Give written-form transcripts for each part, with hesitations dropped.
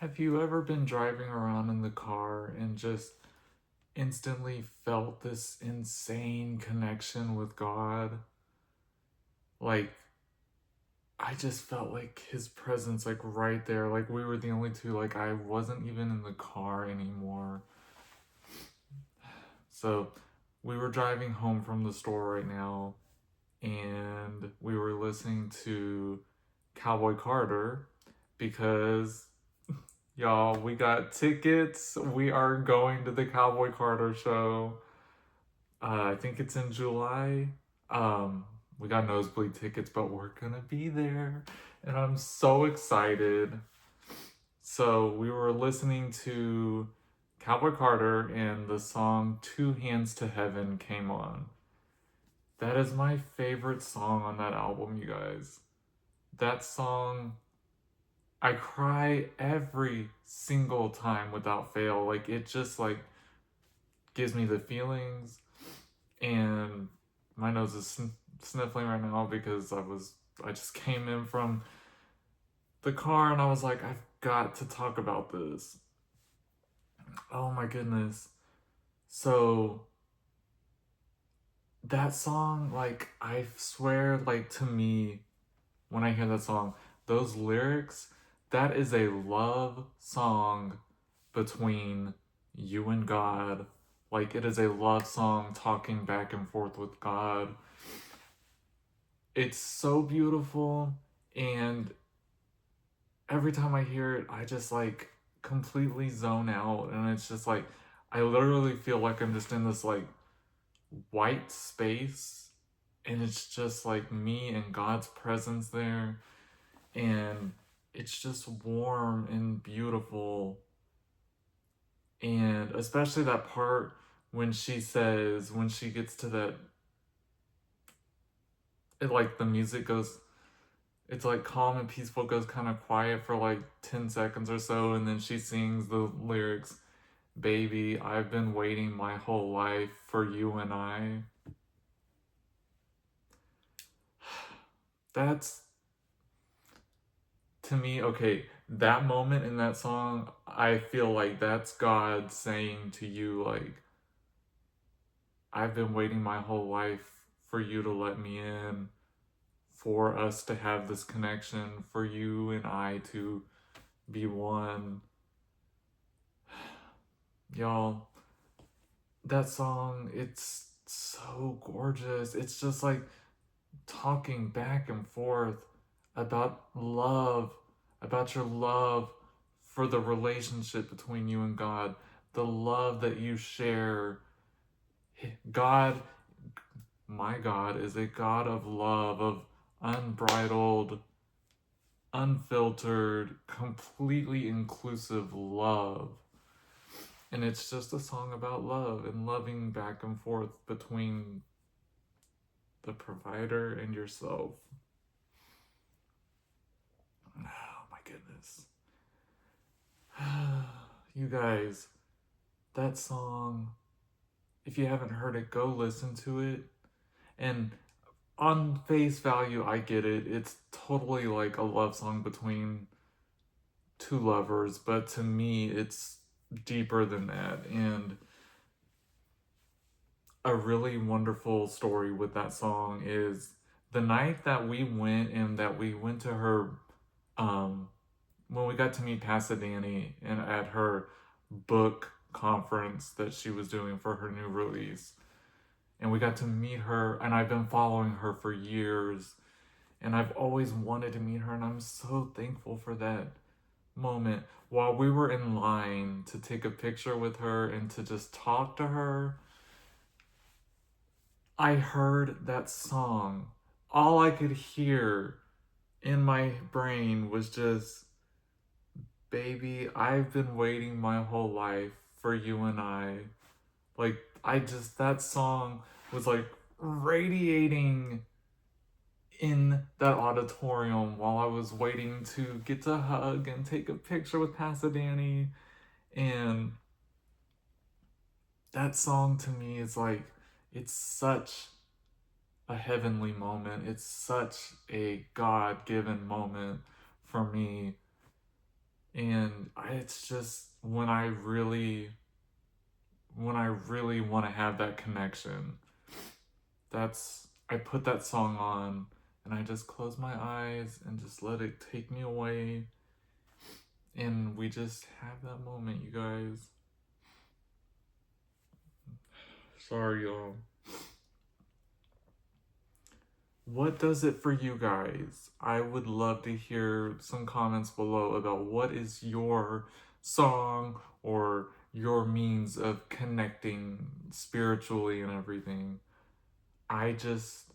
Have you ever been driving around in the car and just instantly felt this insane connection with God? Like, I just felt like his presence, like right there. Like, we were the only two. Like, I wasn't even in the car anymore. So, we were driving home from the store right now, and we were listening to Cowboy Carter because y'all, we got tickets. We are going to the Cowboy Carter show. I think it's in July. Um, we got nosebleed tickets, but we're gonna be there, and I'm so excited. So we were listening to Cowboy Carter, and the song "Two Hands to Heaven" came on. That is my favorite song on that album, you guys. That song, I cry every single time without fail. Like, it just like gives me the feelings, and my nose is sniffling right now because I just came in from the car and I was like, I've got to talk about this. Oh my goodness. So that song, like, I swear, like, to me, when I hear that song, those lyrics, that is a love song between you and God. Like, it is a love song talking back and forth with God. It's so beautiful, and every time I hear it, I just like completely zone out, and it's just like I literally feel like I'm just in this like white space, and it's just like me and God's presence there, and it's just warm and beautiful. And especially that part when when she gets to that, it like the music goes, it's like calm and peaceful, goes kind of quiet for like 10 seconds or so, and then she sings the lyrics, "Baby, I've been waiting my whole life for you and I." That's, to me, okay, that moment in that song, I feel like that's God saying to you, like, I've been waiting my whole life for you to let me in, for us to have this connection, for you and I to be one. Y'all, that song, it's so gorgeous. It's just like talking back and forth about love, about your love for the relationship between you and God, the love that you share. God, my God, is a God of love, of unbridled, unfiltered, completely inclusive love. And it's just a song about love and loving back and forth between the provider and yourself. Oh my goodness. You guys, that song, if you haven't heard it, go listen to it. And on face value, I get it. It's totally like a love song between two lovers, but to me, it's deeper than that. And a really wonderful story with that song is the night that we went to her, um when we got to meet Pasadena and at her book conference that she was doing for her new release. And we got to meet her, and I've been following her for years, and I've always wanted to meet her, and I'm so thankful for that moment. While we were in line to take a picture with her and to just talk to her, I heard that song. All I could hear in my brain was just, "Baby, I've been waiting my whole life for you and I." Like, that song was like radiating in that auditorium while I was waiting to get to hug and take a picture with Pasadena. And that song to me is like, it's such a heavenly moment. It's such a God given moment for me. And it's just when I really want to have that connection, I put that song on and I just close my eyes and just let it take me away, and we just have that moment, you guys. Sorry, y'all. What does it for you guys? I would love to hear some comments below about what is your song or your means of connecting spiritually and everything. I just,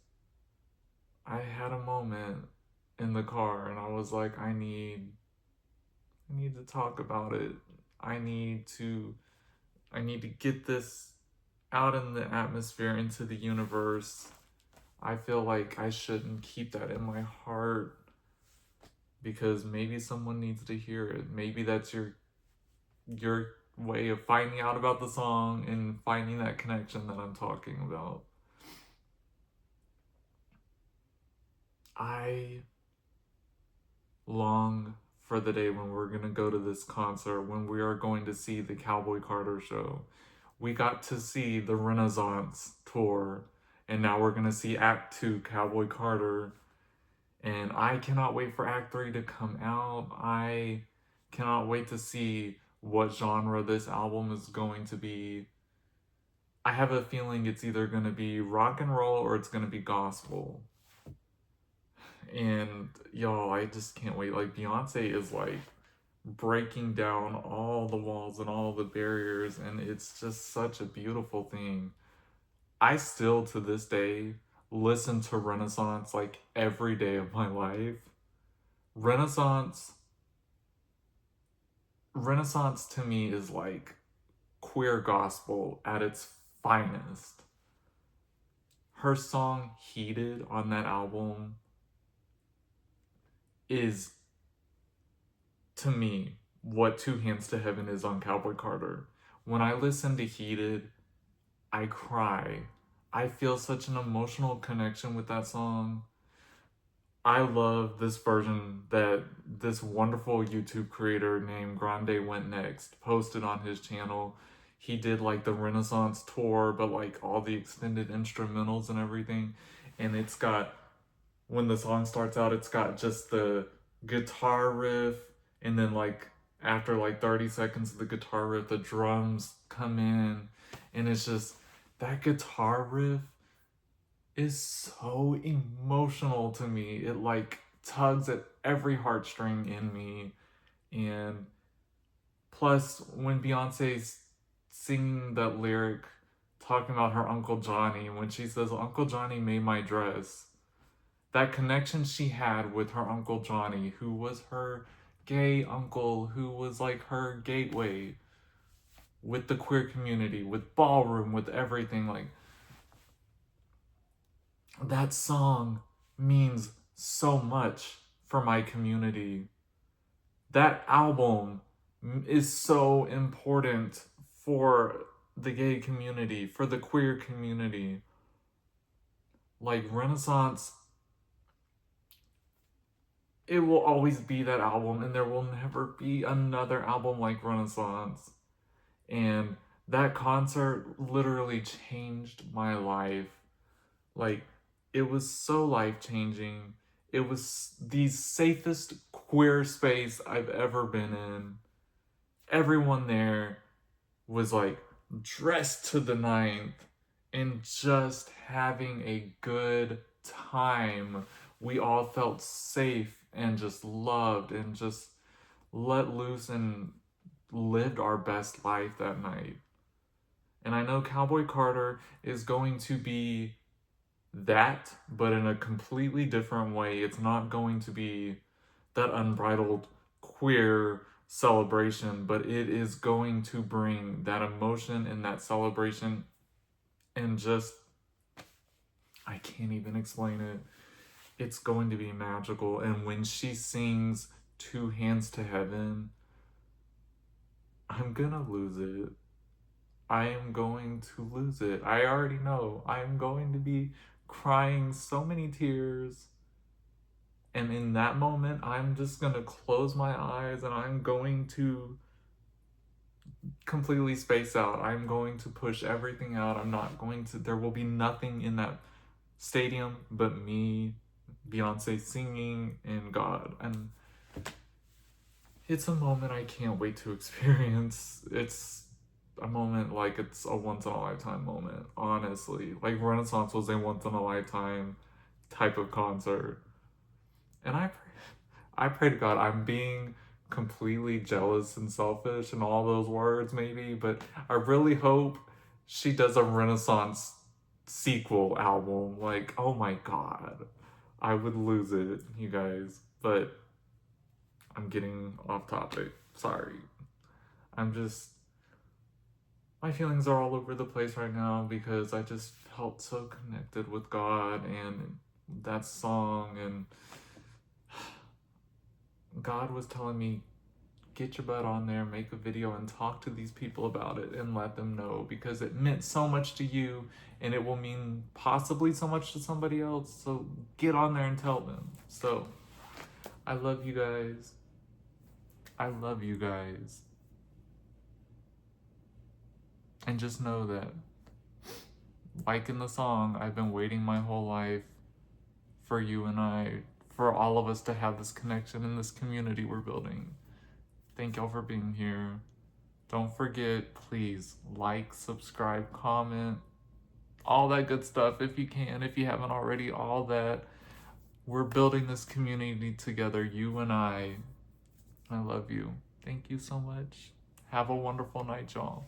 I had a moment in the car and I was like, I need to talk about it. I need to, I need to get this out in the atmosphere, into the universe. I feel like I shouldn't keep that in my heart because maybe someone needs to hear it. Maybe that's your way of finding out about the song and finding that connection that I'm talking about. I long for the day when we're going to go to this concert, when we are going to see the Cowboy Carter show. We got to see the Renaissance tour, and now we're going to see Act 2 Cowboy Carter. And I cannot wait for Act 3 to come out. I cannot wait to see what genre this album is going to be. I have a feeling it's either going to be rock and roll or it's going to be gospel. And y'all, I just can't wait. Like, Beyonce is like breaking down all the walls and all the barriers, and it's just such a beautiful thing. I still to this day listen to Renaissance like every day of my life. Renaissance Renaissance to me is like queer gospel at its finest. Her song Heated on that album is, to me, what Two Hands to Heaven is on Cowboy Carter. When I listen to Heated, I cry. I feel such an emotional connection with that song. I love this version that this wonderful YouTube creator named Grande Went Next posted on his channel. He did like the Renaissance tour, but like all the extended instrumentals and everything. And it's got, when the song starts out, it's got just the guitar riff, and then like after like 30 seconds of the guitar riff, the drums come in, and it's just that guitar riff is so emotional to me. It like tugs at every heartstring in me. And plus, when Beyonce's singing that lyric talking about her Uncle Johnny, when she says, Uncle Johnny made my dress, that connection she had with her Uncle Johnny, who was her gay uncle, who was like her gateway with the queer community, with ballroom, with everything, like, that song means so much for my community. That album is so important for the gay community, for the queer community. Like, Renaissance, it will always be that album, and there will never be another album like Renaissance. And that concert literally changed my life. Like, it was so life changing. It was the safest queer space I've ever been in. Everyone there was like dressed to the ninth and just having a good time. We all felt safe and just loved and just let loose and lived our best life that night. And I know Cowboy Carter is going to be that, but in a completely different way. It's not going to be that unbridled queer celebration, but it is going to bring that emotion and that celebration, and just, I can't even explain it. It's going to be magical. And when she sings Two Hands to Heaven, I'm gonna lose it. I am going to lose it. I already know. I am going to be crying so many tears. And in that moment, I'm just gonna close my eyes and I'm going to completely space out. I'm going to push everything out. I'm not going to, there will be nothing in that stadium but me, Beyonce singing, and God. And it's a moment I can't wait to experience. It's a moment like it's a once in a lifetime moment, honestly. Like Renaissance was a once in a lifetime type of concert. And I pray to God I'm being completely jealous and selfish and all those words maybe, but I really hope she does a Renaissance sequel album. Like, oh my God. I would lose it, you guys. But I'm getting off topic. Sorry. I'm just, my feelings are all over the place right now because I just felt so connected with God and that song, and God was telling me, get your butt on there, make a video, and talk to these people about it and let them know because it meant so much to you and it will mean possibly so much to somebody else. So get on there and tell them. So I love you guys. I love you guys. And just know that, like in the song, I've been waiting my whole life for you and I, for all of us to have this connection in this community we're building. Thank y'all for being here. Don't forget, please, like, subscribe, comment, all that good stuff if you can, if you haven't already, all that. We're building this community together, you and I. I love you. Thank you so much. Have a wonderful night, y'all.